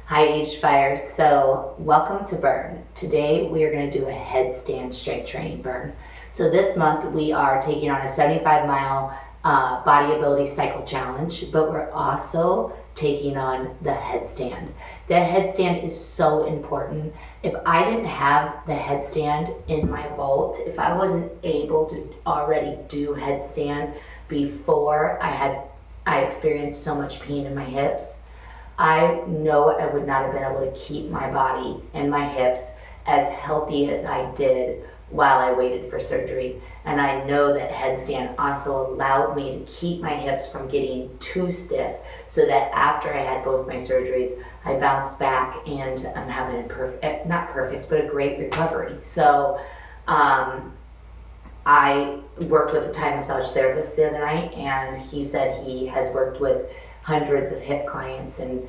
Hi AgeDEFYers, so welcome to Burn. Today we are going to do a headstand strength training burn. So this month we are taking on a 75-mile body ability cycle challenge, but we're also taking on the headstand. The headstand is so important. If I didn't have the headstand in my vault, if I wasn't able to already do headstand before I experienced so much pain in my hips, I know I would not have been able to keep my body and my hips as healthy as I did while I waited for surgery. And I know that headstand also allowed me to keep my hips from getting too stiff, so that after I had both my surgeries, I bounced back and I'm having not perfect, but a great recovery. So I worked with a Thai massage therapist the other night, and he said he has worked with hundreds of hip clients and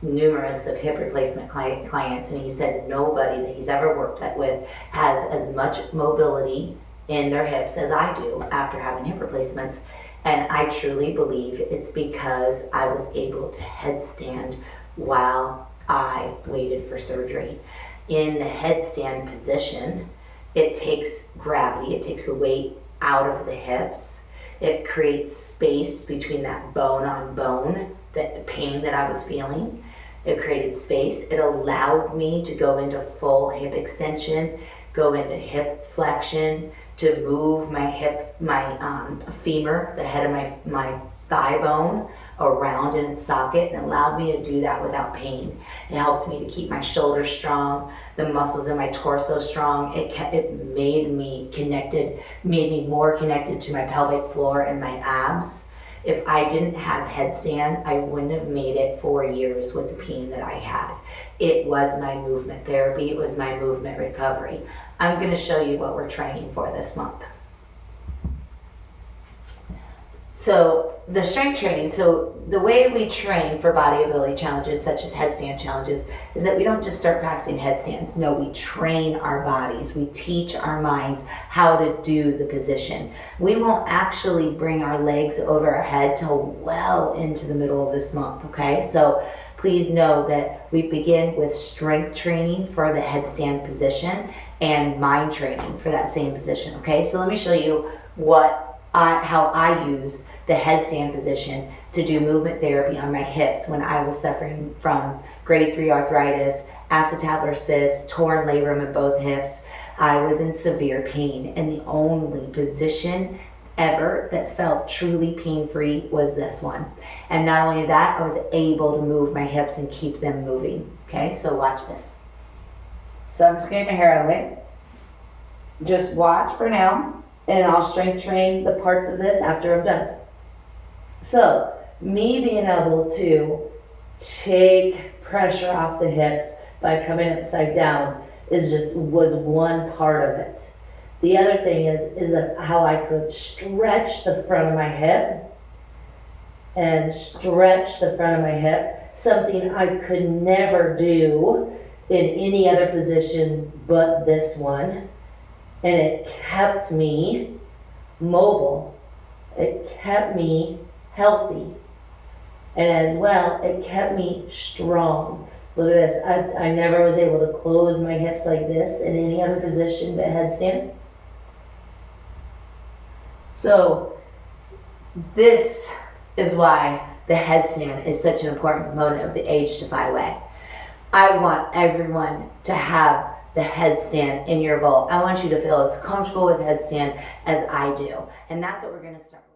numerous of hip replacement clients, and he said nobody that he's ever worked with has as much mobility in their hips as I do after having hip replacements. And I truly believe it's because I was able to headstand while I waited for surgery. In the headstand position, it takes gravity, it takes weight out of the hips. It creates space between that bone on bone, that pain that I was feeling. It created space. It allowed me to go into full hip extension, go into hip flexion, to move my hip, my femur, the head of my thigh bone around in its socket, and allowed me to do that without pain. It helped me to keep my shoulders strong, the muscles in my torso strong. It made me more connected to my pelvic floor and my abs. If I didn't have headstand, I wouldn't have made it 4 years with the pain that I had. It was my movement therapy, it was my movement recovery. I'm going to show you what we're training for this month. So the strength training, so the way we train for body ability challenges such as headstand challenges is that we don't just start practicing headstands. No, we train our bodies. We teach our minds how to do the position. We won't actually bring our legs over our head till well into the middle of this month, okay? So please know that we begin with strength training for the headstand position and mind training for that same position, okay? So let me show you how I use the headstand position to do movement therapy on my hips when I was suffering from grade 3 arthritis, acetabular cyst, torn labrum in both hips. I was in severe pain, and the only position ever that felt truly pain-free was this one. And not only that, I was able to move my hips and keep them moving. Okay, so watch this. So I'm just getting my hair out of the way. Just watch for now, and I'll strength train the parts of this after I'm done. So, me being able to take pressure off the hips by coming upside down was one part of it. The other thing is that how I could stretch the front of my hip and stretch the front of my hip, something I could never do in any other position but this one. And it kept me mobile. It kept me healthy. And as well, it kept me strong. Look at this. I never was able to close my hips like this in any other position but headstand. So this is why the headstand is such an important component of the AgeDEFY way. I want everyone to have the headstand in your vault. I want you to feel as comfortable with headstand as I do. And that's what we're going to start with.